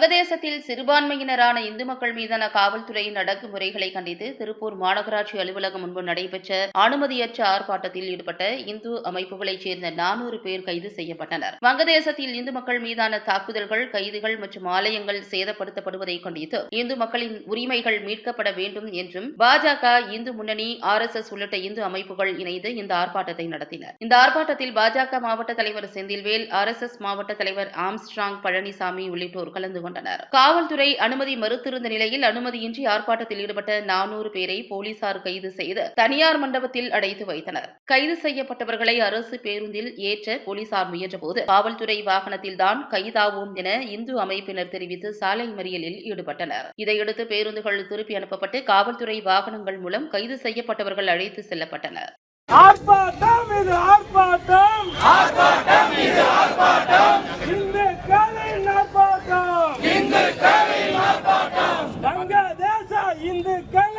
வங்கதேசத்தில் சிறுபான்மையினரான இந்து மக்கள் மீதான காவல்துறையின் அடக்குமுறைகளை கண்டித்து திருப்பூர் மாநகராட்சி அலுவலகம் முன்பு நடைபெற்ற அனுமதியற்ற ஆர்ப்பாட்டத்தில் ஈடுபட்ட இந்து அமைப்புகளைச் சேர்ந்த 400 பேர் கைது செய்யப்பட்டனர். வங்கதேசத்தில் இந்து மக்கள் மீதான தாக்குதல்கள், கைதுகள் மற்றும் ஆலயங்கள் சேதப்படுத்தப்படுவதை கண்டித்து இந்து மக்களின் உரிமைகள் மீட்கப்பட வேண்டும் என்றும் பாஜக, இந்து முன்னணி, RSS உள்ளிட்ட இந்து அமைப்புகள் இணைந்து இந்த ஆர்ப்பாட்டத்தை நடத்தினர். இந்த ஆர்ப்பாட்டத்தில் பாஜக மாவட்ட தலைவர் செந்தில்வேல், RSS மாவட்ட தலைவர் ஆம்ஸ்ட்ராங் பழனிசாமி உள்ளிட்டோர் கலந்து கொண்டனர். காவல்துறை அனுமதி மறுத்திருந்த நிலையில் அனுமதியின்றி ஆர்ப்பாட்டத்தில் ஈடுபட்ட 400 பேரை போலீசார் கைது செய்து தனியார் மண்டபத்தில் அடைத்து வைத்தனர். கைது செய்யப்பட்டவர்களை அரசு பேருந்தில் ஏற்ற போலீசார் முயன்றபோது காவல்துறை வாகனத்தில்தான் கைதாவோம் என இந்து அமைப்பினர் தெரிவித்து சாலை மறியலில் ஈடுபட்டனர். இதையடுத்து பேருந்துகள் திருப்பி அனுப்பப்பட்டு காவல்துறை வாகனங்கள் மூலம் கைது செய்யப்பட்டவர்கள் அழைத்து செல்லப்பட்டனர். ஆர்ப்பாட்டம் இது ஆர்ப்பாட்டம், ஆர்ப்பாட்டம் இது ஆர்ப்பாட்டம், இந்துக்களின் ஆர்ப்பாட்டம், இந்துக்களின் ஆர்ப்பாட்டம், வங்கதேச இந்துக்கள்